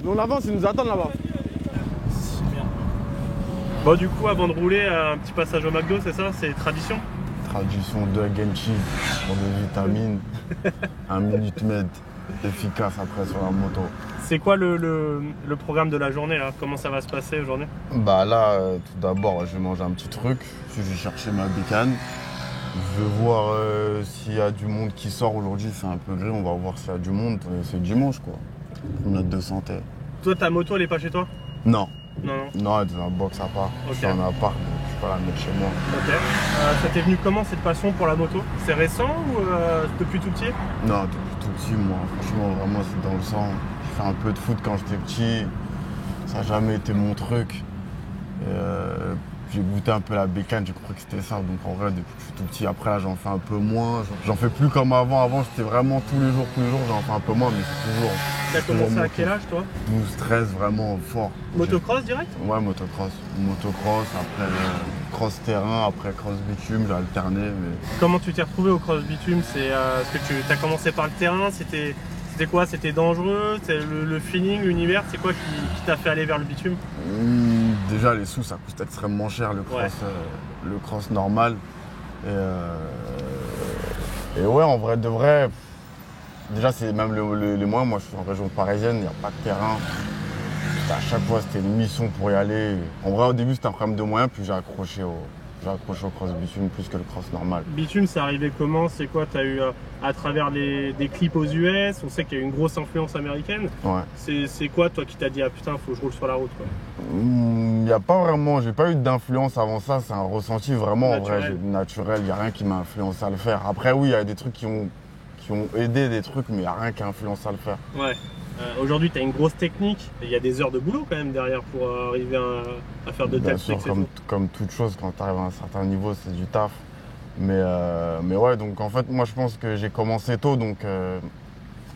Nous on avance, ils nous attendent là-bas. Bon, du coup, avant de rouler, un petit passage au McDo, c'est ça? C'est tradition? Tradition de again cheese pour des vitamines. Un minute med efficace après sur la moto. C'est quoi le programme de la journée là? Comment ça va se passer aujourd'hui? Bah là, tout d'abord, je vais manger un petit truc. Je vais chercher ma bécane. Je vais voir s'il y a du monde qui sort aujourd'hui. C'est un peu gris, on va voir s'il y a du monde. C'est dimanche quoi. Une note de santé. Toi, ta moto, elle est pas chez toi? Non. Non. Non, elle est dans la box à part. Ok. Je suis en appart, donc je peux pas la mettre chez moi. Ok. Ça t'est venu comment cette passion pour la moto? C'est récent ou depuis tout petit? Non, depuis tout petit, moi, franchement, vraiment, c'est dans le sang. J'ai fait un peu de foot quand j'étais petit. Ça n'a jamais été mon truc. J'ai goûté un peu la bécane, j'ai compris que c'était ça. Donc en vrai, depuis que je suis tout petit, après là, j'en fais un peu moins. J'en fais plus comme avant. Avant, j'étais vraiment tous les jours, j'en fais un peu moins, mais c'est toujours. T'as commencé à quel âge toi? 12, 13, vraiment fort. Motocross direct? Ouais, motocross. Motocross, après cross terrain, après cross bitume, j'ai alterné. Mais... Comment tu t'es retrouvé au cross bitume? C'est est-ce que tu as commencé par le terrain? C'était quoi? C'était dangereux? Le feeling, l'univers, c'est quoi qui t'a fait aller vers le bitume? Déjà les sous ça coûte extrêmement cher le cross, le cross normal. Et ouais, en vrai de vrai, déjà c'est même les moyens. Moi je suis en région parisienne, il n'y a pas de terrain. À chaque fois c'était une mission pour y aller. En vrai au début c'était un problème de moyens, puis j'ai accroché au cross bitume plus que le cross normal. Bitume, c'est arrivé comment? C'est quoi? Tu as eu à travers des clips aux US? On sait qu'il y a eu une grosse influence américaine. Ouais. C'est quoi toi qui t'a dit ah putain faut que je roule sur la route quoi? Il n'y a pas vraiment, j'ai pas eu d'influence avant ça, c'est un ressenti vraiment naturel. En vrai, naturel, il n'y a rien qui m'a influencé à le faire. Après oui, il y a des trucs qui ont aidé des trucs, mais il n'y a rien qui a influencé à le faire. Ouais. Aujourd'hui, tu as une grosse technique. Il y a des heures de boulot quand même derrière pour arriver à faire de telles tricks. Bien sûr, comme toute chose, quand tu arrives à un certain niveau, c'est du taf. Mais ouais, donc en fait, moi je pense que j'ai commencé tôt, donc...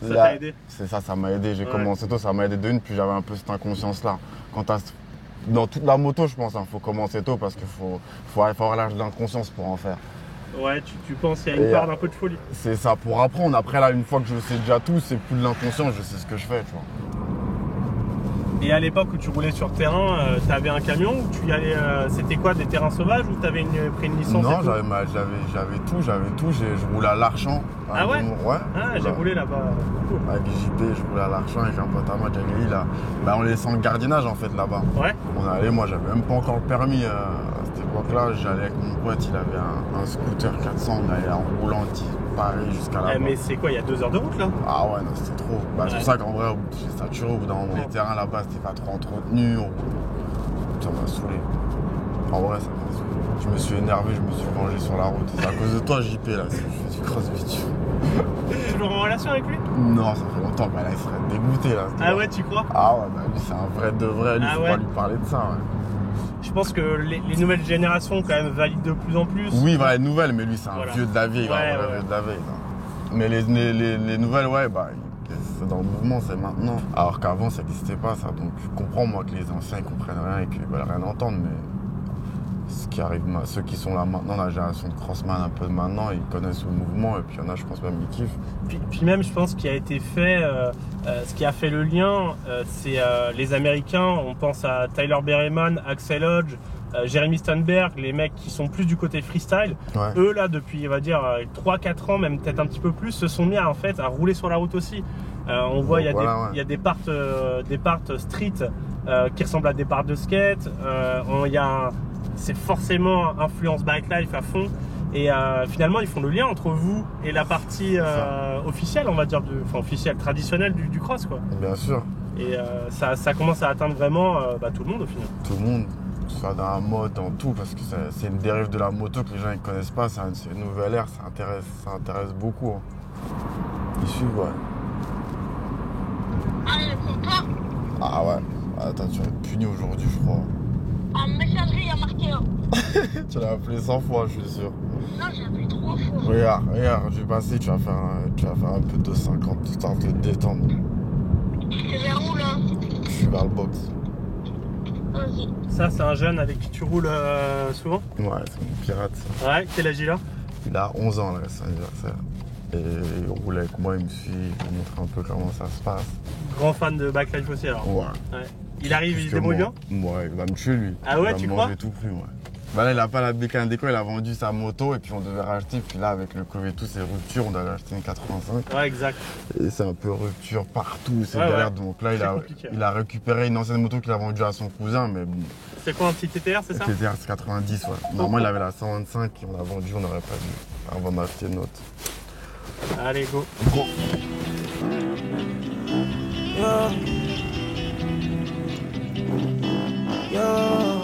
ça t'a aidé? C'est ça, ça m'a aidé. J'ai commencé tôt, ça m'a aidé de une, puis j'avais un peu cette inconscience-là. Dans toute la moto, je pense, faut commencer tôt parce qu'il faut avoir l'âge d'inconscience pour en faire. Ouais, tu penses qu'il y a une part d'un peu de folie. C'est ça, pour apprendre. Après, là, une fois que je sais déjà tout, c'est plus de l'inconscience, je sais ce que je fais, tu vois. Et à l'époque où tu roulais sur terrain, t'avais un camion ou tu y allais, c'était quoi, des terrains sauvages ou t'avais pris une licence? Non, j'avais tout. Je roulais à l'Archamps. Ah ouais? Ouais. Ah, j'ai roulé là-bas. Avec JP, je roulais à l'Archamps avec un pote à moi, Djageli, là. Bah, on laissait en gardiennage, en fait, là-bas. Ouais. On allait, moi, j'avais même pas encore le permis à cette époque-là. J'allais avec mon pote, il avait un scooter 400, on allait en roulant Paris jusqu'à là-bas. Mais c'est quoi, il y a 2 heures de route là? Ah ouais, non, c'était trop. Bah, c'est pour ça qu'en vrai, j'ai saturé au bout d'un moment. Les terrains là-bas, c'était pas trop entretenu. Ça m'a saoulé. En vrai, ça m'a saoulé. Je me suis énervé, je me suis vengé sur la route. C'est à cause de toi, JP, là, si je fais du cross bitume. Toujours en relation avec lui? Non, ça fait longtemps, mais là, il serait dégoûté, là. Ah ouais, tu crois? Ah ouais, bah lui, c'est un vrai de vrai, lui, faut pas lui parler de ça, ouais. Je pense que les nouvelles générations, quand même, valident de plus en plus. Oui, bah, les nouvelles, mais lui, c'est un vieux de la vieille, vieux de la vieille. Mais les nouvelles, ouais, bah, c'est dans le mouvement, c'est maintenant. Alors qu'avant, ça n'existait pas, ça. Donc, je comprends, moi, que les anciens, ils comprennent rien et qu'ils veulent rien entendre, mais ce qui arrive, ceux qui sont là maintenant, la génération de crossman un peu de maintenant, ils connaissent le mouvement et puis il y en a, je pense même, ils kiffent. Puis même, je pense qu'il a été fait, ce qui a fait le lien, c'est les Américains. On pense à Tyler Berryman, Axel Hodge, Jeremy Stenberg, les mecs qui sont plus du côté freestyle. Ouais. Eux, là, depuis, on va dire, 3-4 ans, même peut-être un petit peu plus, se sont mis en fait, à rouler sur la route aussi. On voit, il y a des parts street qui ressemblent à des parts de skate. C'est forcément influence bike life à fond. Et finalement, ils font le lien entre vous et la partie officielle, on va dire, officielle, traditionnelle du cross, quoi. Bien sûr. Et ça commence à atteindre vraiment tout le monde au final. Tout le monde, que ce soit dans la mode, dans tout, parce que c'est une dérive de la moto que les gens ne connaissent pas, c'est une nouvelle ère, ça intéresse beaucoup. Hein. Ils suivent, ouais. Ah, il répond pas. Ah ouais. Attends, tu vas être puni aujourd'hui, je crois. En messagerie, il y a marqué. Tu l'as appelé 100 fois, je suis sûr. Non, j'ai appelé 3 fois. Regarde, je vais passer, tu vas faire un peu de 50, histoire de te détendre. C'est vers où là? Je suis vers le box. Vas-y. Ça, c'est un jeune avec qui tu roules souvent? Ouais, c'est mon pirate, ça. Ouais, quel âge il a? Il a 11 ans, là, c'est son anniversaire. Et il roule avec moi, il me suit, il me montre un peu comment ça se passe. Grand fan de backlife aussi alors. Ouais. Il arrive, il se débrouille bien? Ouais, il va me tuer lui. Ah ouais, tu crois? Il va me manger tout cru, ouais. Bah là, il a pas la bécane déco, il a vendu sa moto et puis on devait racheter. Puis là, avec le Covid et tout, c'est rupture, on doit acheter une 85. Ouais, exact. Et c'est un peu rupture partout, c'est galère. Donc là, il a récupéré une ancienne moto qu'il a vendue à son cousin, mais bon. C'est quoi, un petit TTR, c'est ça? TTR 90, ouais. Normalement, il avait la 125 et on l'a vendue, on n'aurait pas dû. On va m'acheter une autre. Allez, go. Go. Yeah. Yeah.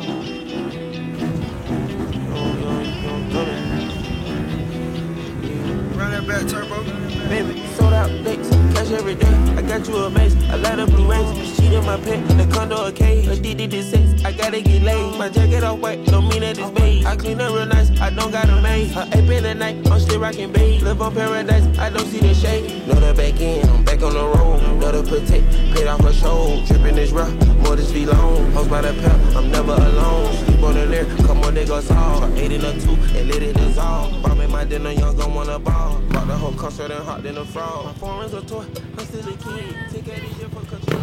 Run that back, turbo. Baby, sold out dates, cash every day. I got you a mace, a lot of blue rays. Cheat in my pet, the condo a cage. Addicted to sex, I gotta get laid. My jacket off white, don't mean that it's beige. I clean up real nice, I don't got a maid. Her ape in the night, I'm still rocking beige. Live on paradise, I don't see the shade. Know the back end, I'm back on the road. Know the protect, paid off her show. Dripping this rough, more this be long. Hoes by the pep, I'm never alone. Sleep on the lyre, come on, they go solve. 8 in a 2, and let it dissolve. Brought me my dinner, young gon' wanna ball. Brought the whole concert and hot than a frog. My phone rings a toy, I'm still a kid. Take out this shit for control.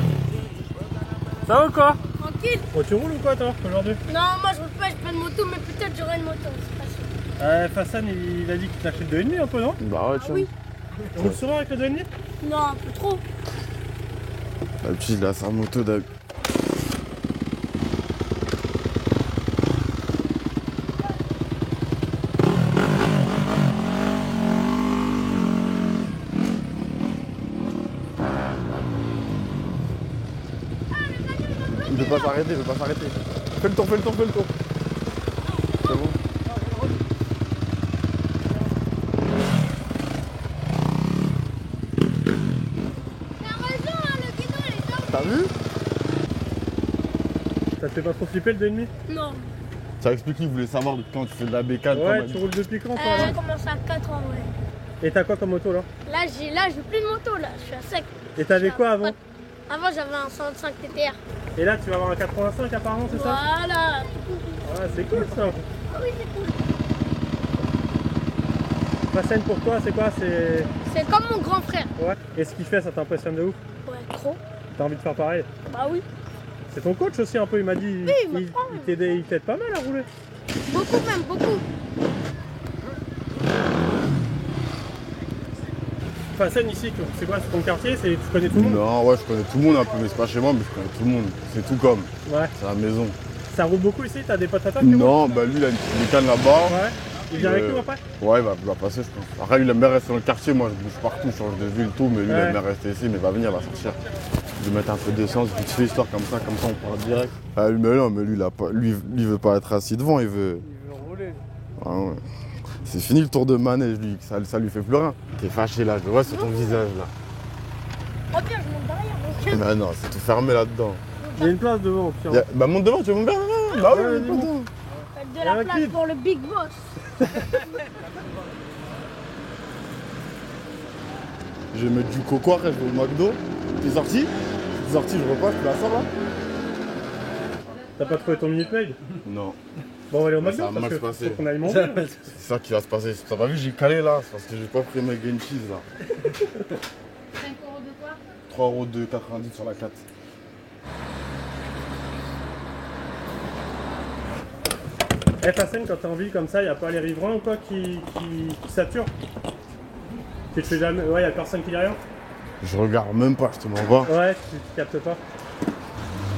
Ça va ou quoi? Tranquille. Oh, tu roules ou quoi toi aujourd'hui? Non, moi je roule pas, j'ai pas de moto, mais peut-être j'aurai une moto, c'est pas sûr. Fassan il a dit qu'il t'achète 2,5 un peu, non? Bah ouais, tiens. Oui. Tu roules souvent avec le 2,5? Non, un peu trop. Et puis il a sa moto d'hab. Il veut pas s'arrêter, il veut pas s'arrêter. Fais le tour, fais le tour, fais le tour. C'est bon. T'as raison, hein, le guidon il est top. T'as vu? Ça te fait pas trop flipper le 2,5? Non. Ça explique qu'il voulait savoir depuis quand tu fais de la bécane. Ouais, tu roules depuis quand toi J'ai là? commencé à 4 ans, ouais. Et t'as quoi comme moto là? Là, j'ai plus de moto, là. Je suis à sec. Et t'avais quoi avant? Avant, j'avais un 125 TTR. Et là tu vas avoir un 85 apparemment, c'est ça? Voilà. Ouais, c'est cool ça. Ah oui, c'est cool. Fassan pour toi c'est quoi? C'est comme mon grand frère. Ouais. Et ce qu'il fait ça t'impressionne de ouf? Ouais, trop. T'as envie de faire pareil? Bah oui. C'est ton coach aussi un peu, il m'a dit. Oui, il m'apprend. Il t'aide pas mal à rouler. Beaucoup même, beaucoup. Fassan ici, c'est quoi? C'est ton quartier? Tu connais tout le monde? Non, ouais, je connais tout le monde un peu, mais c'est pas chez moi, mais je connais tout le monde. C'est tout comme. Ouais. C'est la maison. Ça roule beaucoup ici? T'as des potes à toi? Non, bah lui, il a une bécane là-bas. Ouais. Il vient avec nous après? Ouais, il va passer, je pense. Après, il aime bien rester dans le quartier. Moi, je bouge partout, je change de ville, tout. Mais lui, il aime bien rester ici, mais il va venir, il va sortir. Je vais mettre un peu d'essence, vite fait, histoire comme ça on part direct. Ah, mais non, mais lui, lui, veut pas être assis devant, il veut rouler. Ah ouais. C'est fini le tour de manège, lui, ça lui fait plus rien. T'es fâché là, je le vois sur ton visage là. Oh bien, je monte derrière. Bah non, c'est tout fermé là-dedans. Il y a une place devant. Bah monte devant, tu veux monter devant? Bah oui, monte devant. De la place pour le big boss. Je vais mettre du coco, après je vais au McDo. T'es sorti? T'es sorti, je repasse, tu la sors là? T'as pas trouvé ton minute maid? Non. Bon, on va aller au Bah, McDo ça va mal se parce passer. qu'on aille manger. C'est ça qui va se passer. T'as pas vu, j'ai calé là, c'est parce que j'ai pas pris mes gain cheese là. 5 € de quoi? 3 € de 90 sur la 4. Eh Fassan, quand t'as envie comme ça, y'a pas les riverains ou quoi qui saturent? Tu te fais jamais. Ouais, y'a personne qui dit rien? Je regarde même pas, je te mens pas. Ouais, tu captes pas.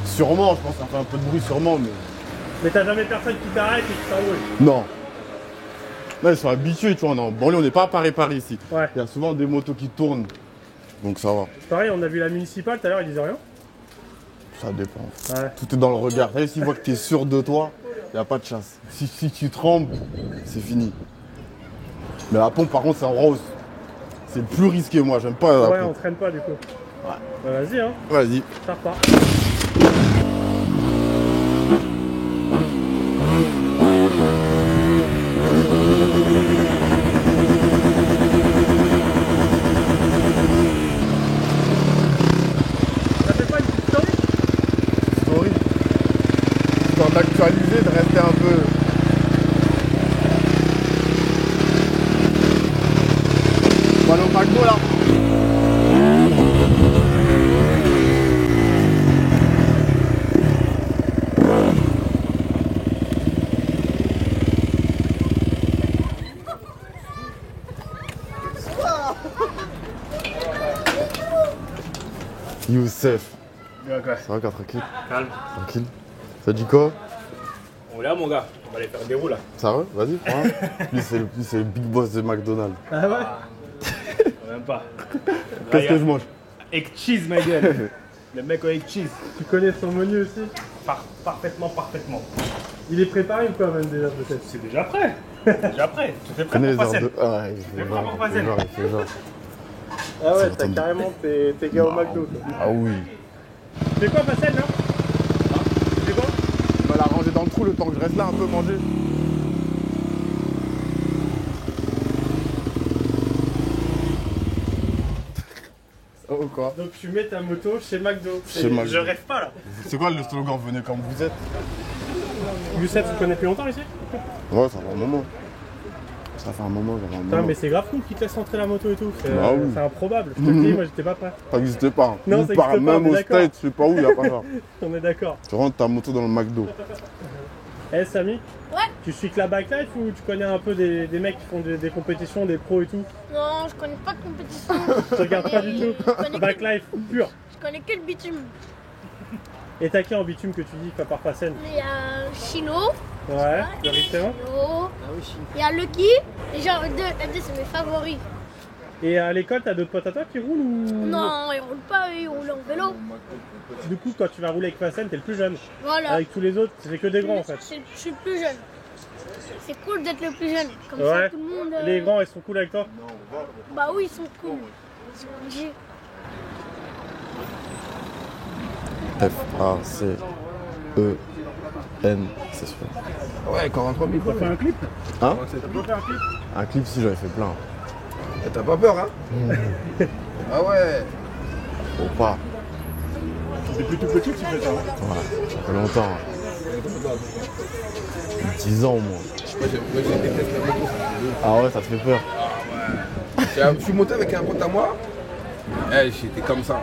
Sûrement, je pense que ça fait un peu de bruit, sûrement, mais. Mais t'as jamais personne qui t'arrête et qui t'enroule? Non. Là, ils sont habitués, tu vois, on est en banlieue, on n'est pas à Paris ici. Ouais. Il y a souvent des motos qui tournent, donc ça va. Pareil, on a vu la municipale tout à l'heure, ils disaient rien? Ça dépend. Ouais. Tout est dans le regard. S'ils voient que tu es sûr de toi, il n'y a pas de chasse. Si tu trembles, c'est fini. Mais la pompe, par contre, c'est en rose. C'est le plus risqué, moi, j'aime pas la Ouais, pompe. on traîne pas du coup. Ouais. Bah, vas-y, hein. Vas-y. Ça repart. Ça fait pas une petite story? Story. Histoire d'actualiser, de rester un peu. Moi, aller au McDo là. Youssef. Okay. Ça va, tranquille? Calme. Tranquille. Ça dit quoi? On est là, mon gars. On va aller faire des roues là. Ça va? Vas-y, prends. Lui, c'est le big boss de McDonald's. Ah ouais? Même pas. Qu'est-ce que je mange? Egg cheese, ma gueule. Le mec au egg cheese. Tu connais son menu aussi? Parfaitement. Il est préparé ou quoi même déjà peut-être? C'est déjà prêt. Déjà prêt. Tout est prêt pour passer. Ah, il fait genre. Ah ouais, Ça t'as tombe. carrément tes gars au McDo. Toi. Ah oui. Tu fais quoi, Pascal, là? Tu fais quoi? On va la ranger dans le trou le temps que je reste là un peu manger. Ça va ou quoi? Donc tu mets ta moto chez McDo. Chez McDo. Je rêve pas là. C'est quoi le slogan? Venez comme vous êtes. Youssef, tu connais depuis longtemps ici? Ouais, ça fait un moment. Ça fait un moment, Putain, mais c'est grave cool qu'ils te laissent rentrer la moto et tout. C'est Bah oui. improbable. Je te le dis, moi j'étais pas prêt. Ça n'existe pas. Non, Nulle ça part, existe pas, même on est au d'accord. States, je sais pas où, il n'y a pas ça. On est d'accord. Tu rentres ta moto dans le McDo. Eh Samy, Ouais. tu suis que la backlife ou tu connais un peu des mecs qui font des compétitions, des pros et tout? Non, je connais pas de compétition. Je regarde pas du tout. Je connais, Backlife pur. je connais que le bitume. Et t'as qui en bitume que tu dis qui part pas scène? Il y a Chino, Ouais, le Richemont. Chino. Il y a Lucky. Et genre, les deux c'est mes favoris. Et à l'école, t'as d'autres potes à toi qui roulent ou? Non, ils roulent pas, ils roulent en vélo. Du coup, quand tu vas rouler avec Facen, t'es le plus jeune. Voilà. Avec tous les autres, c'est que des grands en fait. Je suis le plus jeune. C'est cool d'être le plus jeune. Comme Ouais. ça, tout le monde. Les grands, ils sont cool avec toi? Bah oui, ils sont cool. Ils sont obligés. F-A-C-E-N, c'est sûr. Ouais, 43 000. T'as fait un clip? Hein? T'as pas fait un clip? Un clip, si, j'avais fait plein. Et t'as pas peur, hein? Ah ouais. Faut pas. Depuis tout petit, tu fais ça. Ouais, ça fait longtemps. 10 ans au moins. Moi, je déteste la moto. Ah ouais, ça te fait peur. Je suis monté avec un pote à moi. Eh, j'étais comme ça.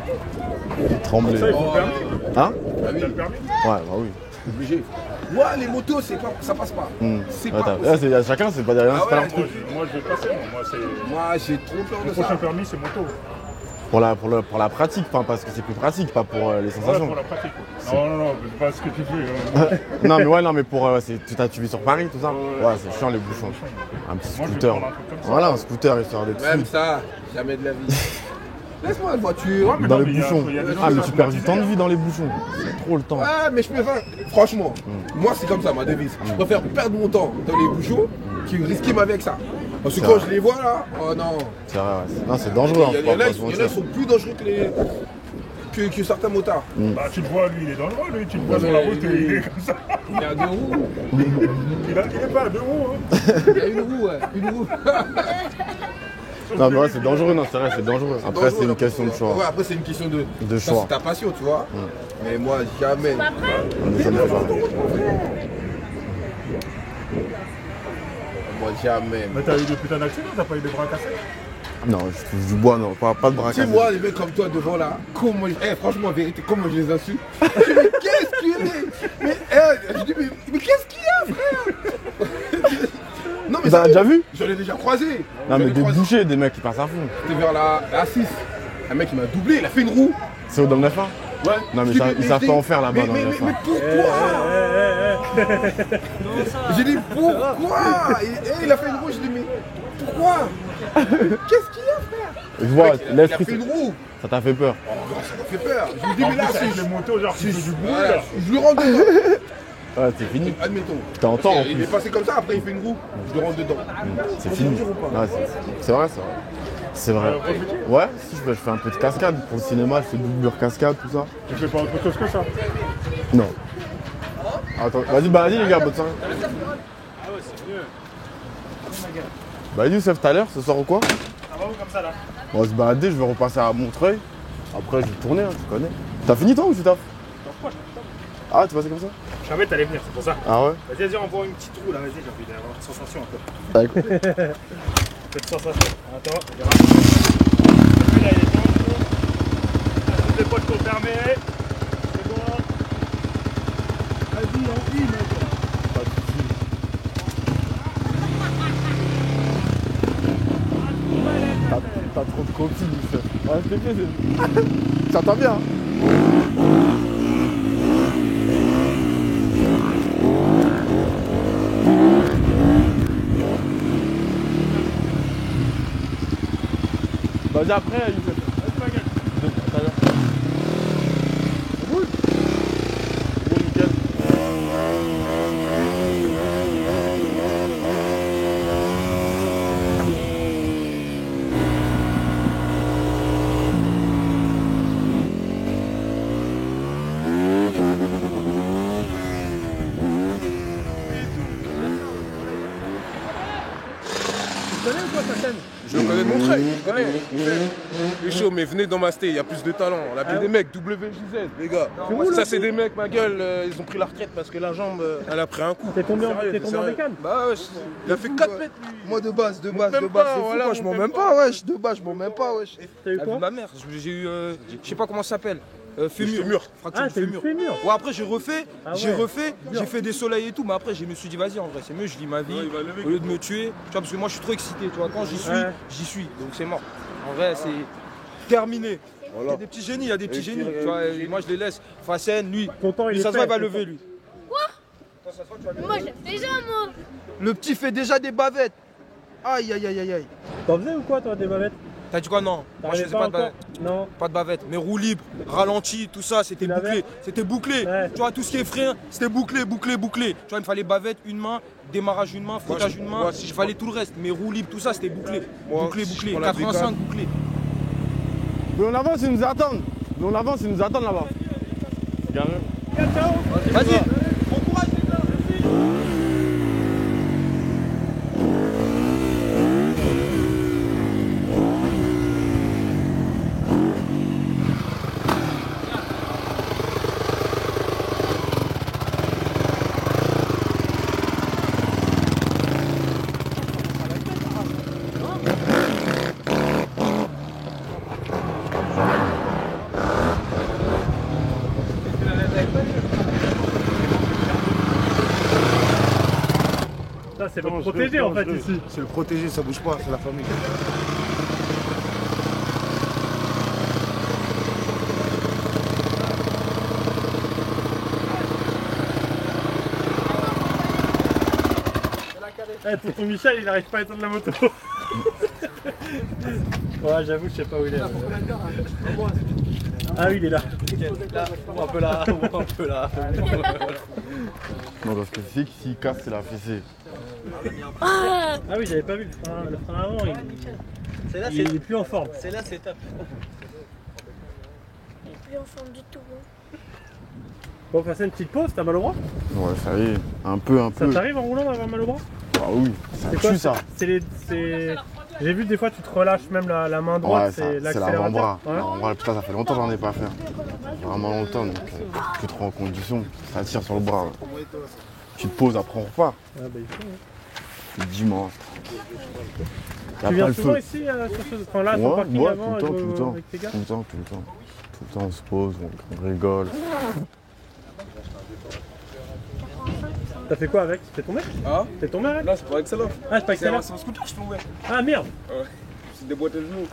Trembler. Ça, il faut le permis. Hein? Ah oui, T'as le permis? Ouais, bah oui. obligé. Moi, les motos, c'est pas, ça passe pas. C'est Ouais, pas là, c'est chacun, c'est pas derrière, Ah c'est pas ouais, leur truc. Moi, je vais passer. Moi, j'ai trop peur Le de prochain ça. permis, c'est moto. Pour la pratique, enfin, parce que c'est plus pratique, pas pour les Ouais, sensations. pour la pratique. Non, c'est pas ce que tu fais. Non, mais ouais, non, mais pour. Tu vis sur Paris, tout ça? Ouais, c'est chiant les bouchons. Un petit Moi, je vais scooter. prendre un truc comme ça. Voilà, un scooter histoire d'être Même fou. ça, jamais de la vie. Laisse-moi une voiture. mais Dans non, les mais il y a- bouchons. il y a des Ah, choses mais à tu perds du temps de automatiser, vie dans les bouchons. C'est trop le temps. Ah, mais je préfère, franchement, moi c'est comme ça ma devise. Je préfère perdre mon temps dans les bouchons que risquer ma vie avec ça. Parce que C'est quand vrai. je les vois là, oh non. C'est vrai, ouais. Non, c'est dangereux, hein, Il y faut en a, pas se il y en a, mentir. ils sont plus dangereux que certains motards. Bah, tu le vois, lui, il est dangereux, lui. Tu le vois sur la route, il est comme ça. Il y a deux roues. Il est pas à deux roues, hein. Il y a une roue, ouais. Une roue. Non, mais ouais, c'est dangereux, non, c'est vrai, c'est dangereux. Après, c'est une question de choix. Ouais, après c'est une question de ça, choix. c'est ta passion, tu vois. Mais moi, jamais. Bah après, On est jamais pas. Moi, jamais. Mais t'as eu des putains d'accidents, t'as pas eu des bras cassés? Non, je touche du bois, non, pas de bras Tu sais, cassés. moi, les mecs comme toi devant là, comment franchement, en vérité, comment je les insulte. Je dis, mais qu'est-ce qu'il est? Je dis, mais qu'est-ce qu'il y a, frère? Non, mais T'as sérieux, déjà vu? J'en ai déjà croisé. Non, J'en mais ai des croisé. bouchers, des mecs qui passent à fond. C'était vers la 6. Un mec, il m'a doublé, il a fait une roue. C'est au dans le 9 Ouais. Non, mais Je dis, ça, ils savent pas en faire là-bas dans le mais 9 pourquoi? J'ai dit, pourquoi? Et il a fait une roue, je dis, mais pourquoi? Qu'est-ce qu'il y a, frère? Je vois, Il a l'esprit, fait une roue. ça t'a fait peur. Oh, ça m'a fait peur. Je lui dis, En mais là, plus, avec si les motos, genre, tu fais du bruit, voilà, là. je le rentre dedans. Ouais, c'est fini. Admettons. T'entends en Il est plus. passé comme ça, après il fait une roue, je le rentre dedans. C'est fini. Ouais, c'est vrai, c'est vrai. C'est vrai. Ouais, si je fais un peu de cascade. Pour le cinéma, je fais doublure cascade, tout ça. Tu fais pas autre chose que ça. Non. Attends, vas-y les gars, bonne soirée. Bah Youssef, tout à l'heure, ce soir ou quoi? Ça va où comme ça, là? On va se balader, je vais repasser à Montreuil. Après, je vais tourner, hein, tu connais. T'as fini toi ou tu taffes? Ah, tu passes comme ça? Je savais que t'allais venir, c'est pour ça. Ah ouais? Vas-y, envoie une petite roue, là, vas-y, j'ai envie d'avoir une sensation un peu. Bah écoute. Cette sensation. Attends, regarde. Celui-là, il est dans le fond. Toutes les poches sont fermées. C'est bon. Vas-y, envie, mec. Pas de soucis. T'as trop de copines, Youssef. Ouais, c'est bien. Ça t'entend bien, hein? Vas-y après, Youssef. Vas-y, ma gueule. Tout à l'heure. Roule. Bon, nickel. Tu connais ou quoi ta scène? Je le connais de mon trait, je le connais. Il est chaud, mais venez dans ma sté, il y a plus de talent. On a appelé des mecs, WJZ, les gars. Ça, c'est des mecs, ma gueule, ils ont pris la retraite parce que la jambe, elle a pris un coup. T'es tombé en bécane? Bah ouais, il a fait 4 mètres. Moi de base, Même c'est fou, pas, quoi, voilà, je m'en même même pas. pas, wesh, de base, je m'en même pas, wesh. T'as eu La vie quoi? de ma mère, j'ai eu, je sais pas comment ça s'appelle. Fémur. Fracture Ah, du t'as eu le fémur. fémur. Ouais, après j'ai refait, Ah ouais. j'ai fait des soleils et tout, mais après je me suis dit vas-y en vrai c'est mieux, je vis ma vie, au lieu de me tuer, tu vois, parce que moi je suis trop excité, tu vois, quand Ouais. j'y suis, donc c'est mort. En vrai c'est terminé. Il y a des petits génies, il y a des petits génies, tu vois, et moi je les laisse. Facen, lui, Ton temps, il est ça se fait, voit, il va ton lever temps. lui. Moi, je l'ai déjà, moi. Le petit fait déjà des bavettes. Aïe, aïe, aïe, aïe, aïe. T'en faisais ou quoi, toi, des bavettes? T'as dit quoi? Non, moi je T'arrivais faisais pas pas de bavette. encore? Non. Pas de bavette, mais roue libre, ralenti, tout ça, c'était Tu l'avais? bouclé. C'était bouclé. Ouais. Tu vois, tout ce qui est frein, c'était bouclé, bouclé, bouclé. Tu vois, il me fallait bavette, une main, démarrage une main, frottage une main. Il fallait tout le reste, mais roue libre, tout ça, c'était bouclé. Bouclé, bouclé. 85 bouclé. Mais on avance, ils nous attendent. Mais on avance, ils nous attendent là-bas. Vas-y. Ça, c'est votre protégé en fait ici. C'est le protégé, ça bouge pas, c'est la famille. Eh, tonton Michel, il n'arrive pas à éteindre la moto. Ouais, j'avoue, je sais pas où il est. Ah oui, il est là. Un peu là, un peu là. Non, parce que c'est s'il casse, c'est la fessée. Ah oui, j'avais pas vu le frein avant. Il est plus en forme. C'est là, c'est top. Il est plus en forme du tout. Hein. Bon, on va passer une petite pause, t'as mal au bras? Ouais, ça y est, un peu. Ça t'arrive en roulant d'avoir mal au bras? Ah oui, ça C'est quoi tue ça. J'ai vu des fois tu te relâches même la main droite, Ouais, c'est c'est l'accélérateur. l'avant-bras. Ouais. L'avant-bras, putain, ça fait longtemps que j'en ai pas fait. Vraiment longtemps, donc tu te rends en condition, ça tire sur le bras. Ouais. Tu te poses, après on repart. Ah bah, il faut, hein. C'est dimanche. Tu viens souvent ici sur ce... Enfin là, ton parking ouais, avant tout le temps. avec tes gars? Tout le temps. Tout le temps, on se pose, on rigole. T'as fait quoi avec? Tu t'es tombé? Hein? T'es tombé avec? Là, c'est pas excellent. Ah, c'est pas excellent. C'est un scooter, je tombais. Ah merde! C'est déboîté le genou.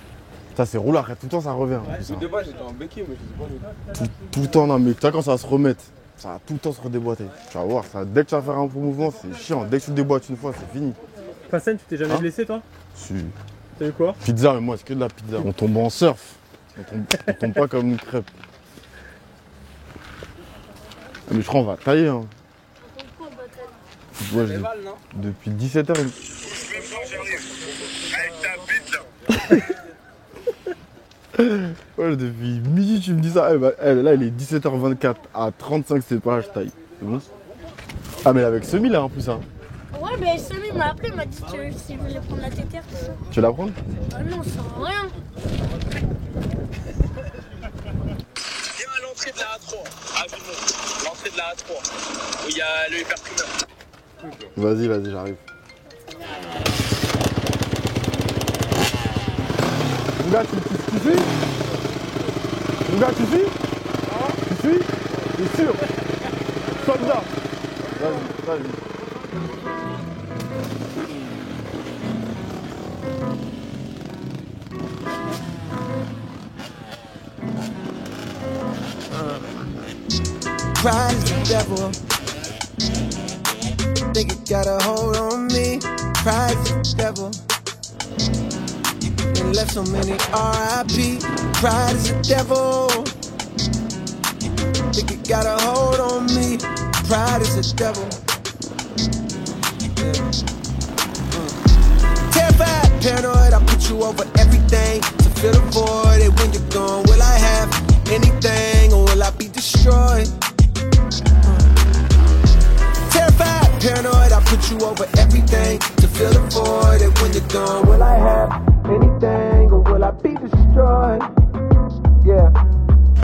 Ça, c'est roule arrête, tout le temps ça revient. En plus, hein. De base, j'étais en béquille, mais je sais pas. Tout le temps, non, mais tu vois, quand ça va se remettre, ça va tout le temps se redéboîter. Tu vas voir, ça, dès que tu vas faire un faux mouvement, c'est chiant. Dès que tu te déboîtes une fois, c'est fini. Facen, tu t'es jamais Hein? blessé toi? Si. T'as eu quoi? Pizza, mais moi, c'est que de la pizza. On tombe en surf. On tombe pas comme une crêpe. Mais je crois qu'on va tailler. Hein. Pourquoi bataille? Ouais, depuis 17h. Ouais, depuis midi, tu me dis ça. Là, il est 17h24. À 35, c'est pas, je taille. C'est bon? Ah, mais avec Semi là en plus. Hein. Ouais, mais Samy m'a appelé, il m'a dit que s'il voulait prendre la tétère, tout ça. Tu veux la prendre? Ah non, ça sert à rien. Viens à l'entrée de la A3, à Vimont. L'entrée de la A3, où il y a le hyperprimeur. Vas-y, j'arrive. Mon gars, tu suis? Mon gars, tu suis? Tu suis? T'es sûr? Soldat. Vas-y. Pride is the devil. Think it got a hold on me. Pride is the devil. And left so many R.I.P. Pride is the devil. Think it got a hold on me. Pride is the devil. Terrified, paranoid, I put you over everything to fill the void. And when you're gone, will I have anything or will I be destroyed? Terrified, paranoid, I put you over everything to fill the void. And when you're gone, will I have anything or will I be destroyed? Yeah.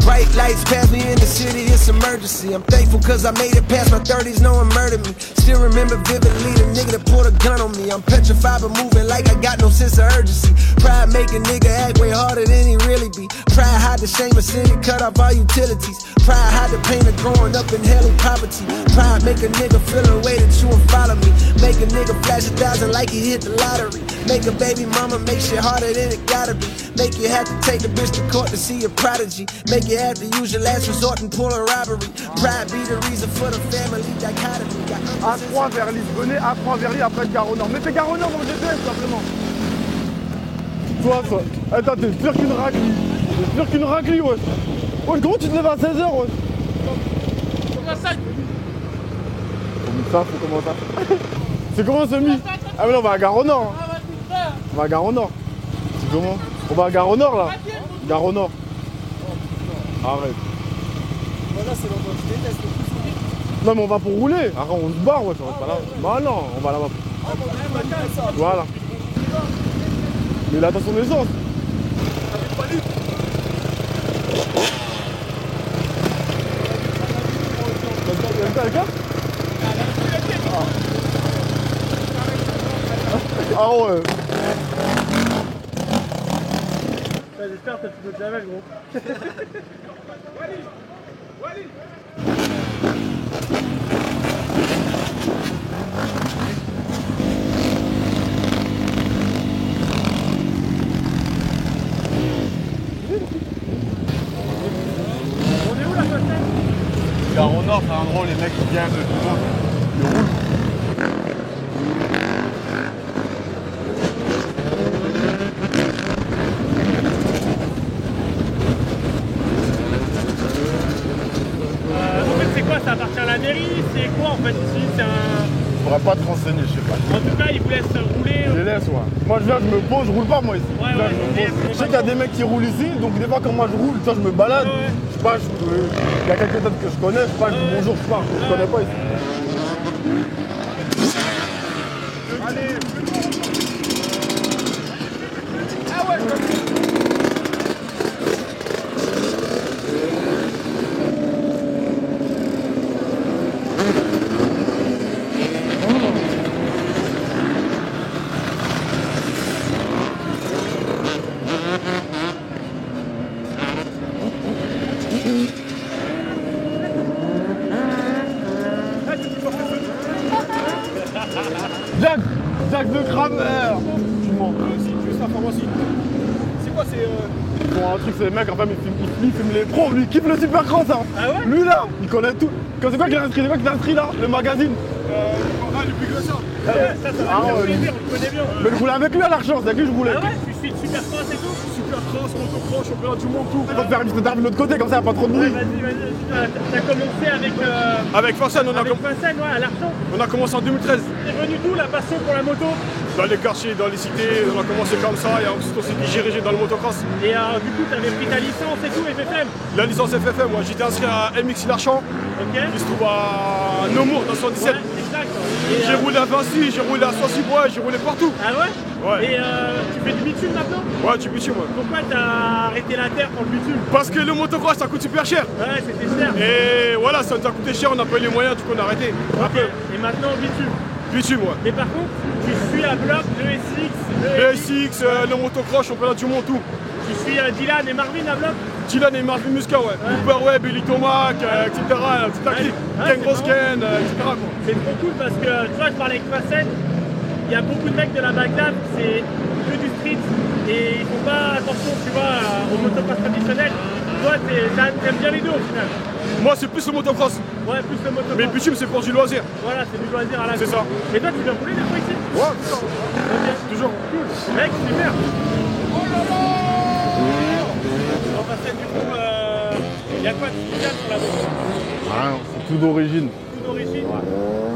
Bright lights pass me in the city, it's emergency. I'm thankful cause I made it past my 30s, no one murdered me. Still remember vividly the nigga that pulled a gun on me. I'm petrified but moving like I got no sense of urgency. Pride make a nigga act way harder than he really be. Pride hide the shame of sin and cut off all utilities. Pride hide the pain of growing up in hell and poverty. Pride make a nigga feel a way that you won't follow me. Make a nigga flash 1,000 like he hit the lottery. Make a baby mama make shit harder than it gotta be. Make you have to take the bitch to court to see a prodigy. Make you have to use your last resort and pull a robbery. Pride be the reason for the family dichotomy. A3 vers Lisbonne, A3 vers Lille, après Gare au Nord. Mettez Gare au Nord dans le GPS simplement. Toi. Attends, t'es pire qu'une raclie. T'es pire qu'une raclie, wesh. Wesh, comment tu te lèves à 16h, wesh? Comment ça? Faut comment ça? C'est comment ce mi? Ah mais là on va à Gare au Nord. On va à Gare au Nord. C'est comment? On va à Gare au Nord là. Gare au Nord. Arrête. Voilà, c'est l'endroit que je déteste. Non mais on va pour rouler. Arrête, on se barre, ouais, ça va pas là. Bah non, on va là-bas. Voilà. Mais là attention des autres. Ah ouais. J'espère que t'as plus de Javel, gros. On est où la Châtelaine? Gare au Nord, c'est un endroit où les mecs qui viennent de tout le monde. Ils roulent. Ça appartient à la mairie, c'est quoi en fait ici? C'est un... Je pourrais pas te renseigner, je sais pas. En tout cas, ils vous laissent rouler. Je les laisse, ouais. Moi je viens, je me pose, je roule pas moi ici. Ouais, je sais qu'il y a des mecs qui roulent ici, donc des fois quand moi je roule, tu vois, je me balade. Ouais. Je sais pas, il y a quelques têtes que je connais, je sais pas, je dis bonjour, je sais pas, je connais pas ici. Allez. Ah ouais, Jack le crameur. Tu mens. Si, tu veux ça, pharmacie. C'est quoi, c'est... Bon, un truc, c'est les mecs, enfin, ils filment les pros, lui, il kiffe le supercross, hein. Ah ouais? Lui, là, il connaît tout. C'est quoi qu'il a inscrit? C'est quoi qu'il a inscrit, là? Le magazine. le plus que ça. Ça, on le connaît bien. Mais je roulais avec lui à l'argent, c'est avec lui que je roulais. Ah ouais? Tu suis de Supercross et tout? Supercross, motocross, championnat du monde, tout. On va te faire une petite interview de l'autre côté, comme ça, y a pas trop de bruit. Vas-y. T'as commencé avec... Avec Forsen, avec Forsen, ouais, à l'argent. on a commencé en 2013. T'es venu d'où la passion pour la moto? Dans les quartiers, dans les cités, on a commencé comme ça, et ensuite on s'est dirigé dans le motocross. Et du coup, t'avais pris ta licence et tout, FFM? La licence FFM, moi j'étais inscrit à MXI Larchant, Ok. qui se trouve à Nemours, dans 77. Ouais, exact. J'ai roulé à Vinci, j'ai roulé à Sancy-Bois, j'ai roulé partout. Ah ouais? Ouais. Et tu fais du bitume maintenant? Ouais, du bitume, ouais. Pourquoi t'as arrêté la terre pour le bitume? Parce que le motocross ça coûte super cher. Ouais, c'était cher. Et voilà, ça nous a coûté cher, on n'a pas eu les moyens, du coup on a arrêté. Ok. Et maintenant, bitume. Bitume, ouais. Mais par contre, tu suis à bloc le SX, Le SX, le motocross, championnat du monde, tout. Tu suis Dylan et Marvin à bloc? Dylan et Marvin Muscat, ouais. Cooper Webb, Billy Tomac, etc. Toute la clique. Ken Grosken, etc. C'est trop cool parce que tu vois, je parlais avec Facet, il y a beaucoup de mecs de la backlab, c'est que du street et ils font pas attention, tu vois, au motocross traditionnel. Toi, t'aimes bien les deux au final. Moi, c'est plus le motocross. Ouais, plus le motocross. Mais le bitume, c'est pour du loisir. Voilà, c'est du loisir à la. C'est ça. Et toi, tu viens rouler des fois ici? Ouais, c'est ça. Ok, toujours. Cool. Mec, super. Oh là là. On va passer du coup, il y a quoi de spécial sur la moto? Rien, c'est tout d'origine. Tout d'origine? Ouais.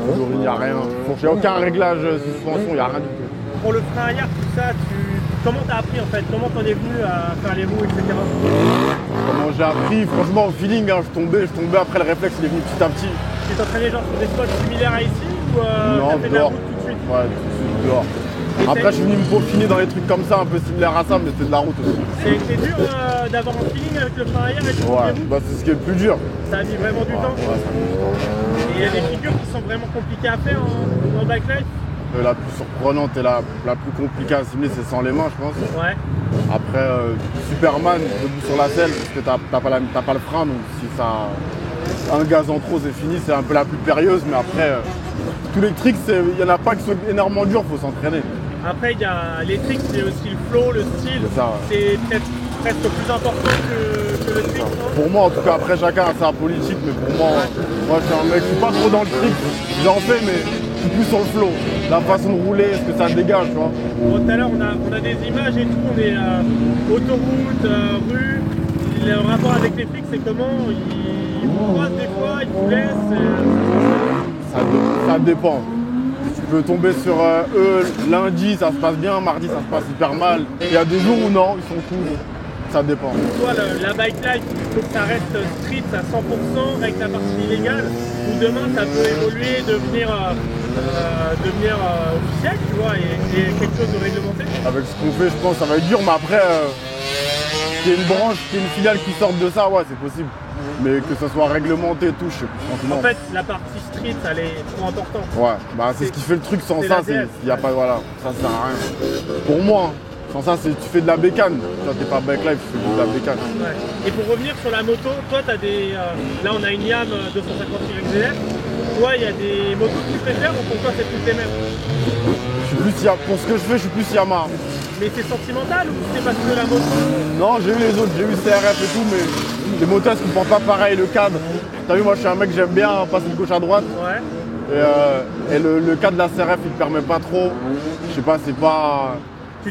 Tout d'origine, il n'y a rien. Il n'y a aucun réglage suspension, il n'y a rien du tout. Pour le frein arrière, tout ça, comment t'as appris en fait? Comment t'en es venu à faire les roues, etc. Comment j'ai appris? Franchement, au feeling, hein, je tombais après, le réflexe, il est venu petit à petit. Tu t'entraînais genre sur des spots similaires à ici ou non, t'as fait de la route tout de suite? Ouais, tout de suite, dehors. Après, je suis venu me peaufiner dans des trucs comme ça, un peu similaires à ça, mais c'était de la route aussi. C'est dur d'avoir un feeling avec le frein arrière et tout? Ouais, bah c'est ce qui est le plus dur. Ça a mis vraiment du temps? Ouais, ça a mis du temps. Et il y a des figures qui sont vraiment compliquées à faire en backlife? La plus surprenante et la plus compliquée à assimiler, c'est sans les mains, je pense. Ouais. Après, Superman, debout sur la selle, parce que t'as pas le frein, donc si ça un gaz en trop, c'est fini, c'est un peu la plus périlleuse, mais après, tous les tricks, il n'y en a pas qui sont énormément durs, faut s'entraîner. Après, il y a les tricks, c'est aussi le flow, le style, c'est peut-être presque plus important que le trick. Pour moi, en tout cas, après chacun a sa politique, mais pour moi, moi je suis un mec, je suis pas trop dans le trick, j'en fais, mais je suis plus sur le flow, la façon de rouler, ce que ça dégage, tu vois. Bon, tout à l'heure, on a des images et tout, on est autoroute, rue, le rapport avec les flics, c'est comment? Ils vous croisent des fois, ils vous laissent Ça dépend. Tu peux tomber sur eux, lundi ça se passe bien, mardi ça se passe hyper mal. Il y a des jours où non, ils sont cool. Ça dépend. Toi, la bike life, il faut que ça reste street à 100% avec la partie illégale, ou demain ça peut évoluer, devenir officiel, tu vois, et quelque chose de réglementé. Avec ce qu'on fait, je pense que ça va être dur, mais après, qu'il y ait une branche, qu'il y ait une filiale qui sorte de ça, ouais, c'est possible. Mais que ça soit réglementé et tout, je sais plus, franchement. En fait, la partie street, elle est trop importante. Ouais, bah c'est ce qui fait le truc, sans ça, il n'y a pas, voilà, ça sert à rien. Pour moi, sans ça, tu fais de la bécane. Toi, t'es pas backlife, tu fais de la bécane. Ouais. Et pour revenir sur la moto, toi, t'as des. Là, on a une Yam 250YZF. Toi, il y a des motos que tu préfères ou pour toi, c'est toutes les mêmes? Pour ce que je fais, je suis plus Yamaha. Mais c'est sentimental ou c'est parce que la moto? Non, j'ai eu les autres, j'ai eu CRF et tout, mais les motos, elles se comportent pas pareil, le cadre. T'as vu, moi, je suis un mec, j'aime bien passer de gauche à droite. Ouais. Et le cadre de la CRF, il te permet pas trop. Je sais pas, c'est pas.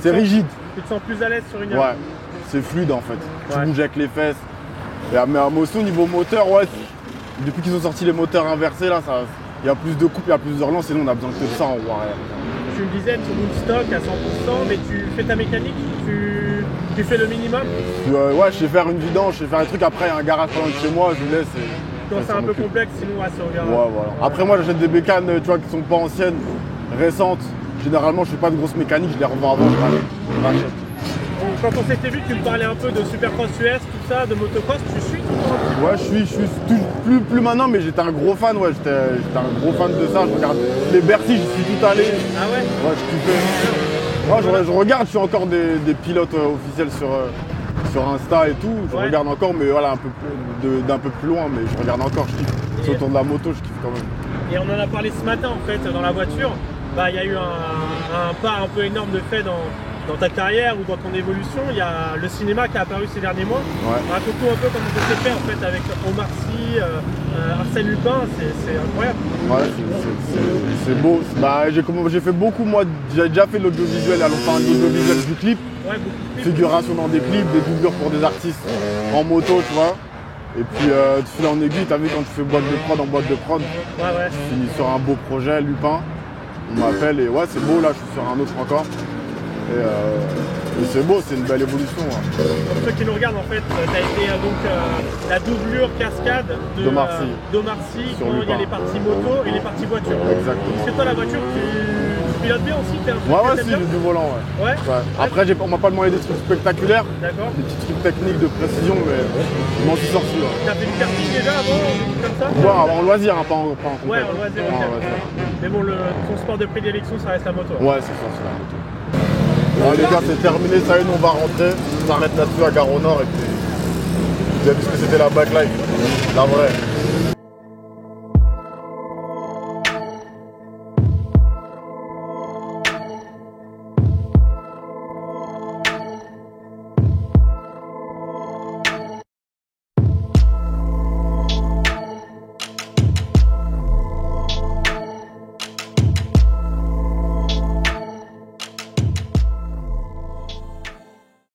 C'est rigide. Tu te sens plus à l'aise sur une Yamaha? Ouais, c'est fluide en fait. Tu bouges avec les fesses. Mais à Mosso, niveau moteur, ouais, depuis qu'ils ont sorti les moteurs inversés, là, il y a plus de coupe, il y a plus de relance, sinon on a besoin que de ça en voie arrière. Tu me disais, tu roules stock à 100%, mais tu fais ta mécanique, tu fais le minimum? Ouais, je sais faire une vidange, je sais faire un truc. Après, il y a un garage pas loin de chez moi, je laisse. Quand c'est un peu complexe, sinon, c'est au garage. Ouais, voilà. Après, moi, j'achète des bécanes, tu vois, qui sont pas anciennes, récentes. Généralement, je fais pas de grosses mécaniques, je les revends avant, je rachète. Quand on s'était vu, tu me parlais un peu de Supercross US, tout ça, de motocross, tu suis tout le temps? Ouais, je suis plus maintenant, mais j'étais un gros fan, ouais, j'étais un gros fan de ça. Je regarde les Bercy, j'y suis tout allé. Ah ouais? Ouais, je kiffais. Moi, je regarde, je suis encore des pilotes officiels sur Insta et tout. Je regarde encore, mais voilà, d'un peu plus loin, mais je regarde encore, je kiffe. C'est autour de la moto, je kiffe quand même. Et on en a parlé ce matin, en fait, dans la voiture. Bah, il y a eu un pas un peu énorme de fait dans ta carrière ou dans ton évolution. Il y a le cinéma qui a apparu ces derniers mois. Ouais. Raconte-nous un peu comment ça s'est fait en fait avec Omar Sy, Arsène Lupin, c'est incroyable. Ouais, c'est beau. Bah, j'ai fait beaucoup, moi, j'ai déjà fait de l'audiovisuel, enfin l'audiovisuel du clip. Ouais, beaucoup de figuration dans des clips, des doublures pour des artistes en moto, tu vois. Et puis tu files en aiguille, t'as vu quand tu fais boîte de prod en boîte de prod, tu finis sur un beau projet, Lupin. On m'appelle et ouais, c'est beau, là je suis sur un autre encore. Et c'est beau, c'est une belle évolution. Ouais. Pour ceux qui nous regardent, en fait, tu as été la doublure cascade d'Omar Sy quand il y a les parties moto et les parties voiture. Exactement. Est-ce que toi, la voiture, tu pilotes bien aussi? Ouais, si, j'ai du volant, ouais. Après, on m'a pas demandé des trucs spectaculaires, des petits trucs techniques de précision, mais je m'en suis sorti. Ouais. T'as fait du karting déjà avant, comme ça? Ouais, en loisir, hein, pas en compétition. Ouais, en loisir, ok. Mais bon, ton sport de prédilection, ça reste la moto. Ouais, c'est ça, c'est la moto. Bon, les gars, c'est terminé, ça y est, nous, on va rentrer. On s'arrête là-dessus à Gare au Nord et puis vous avez vu ce que c'était la backlife, la vraie.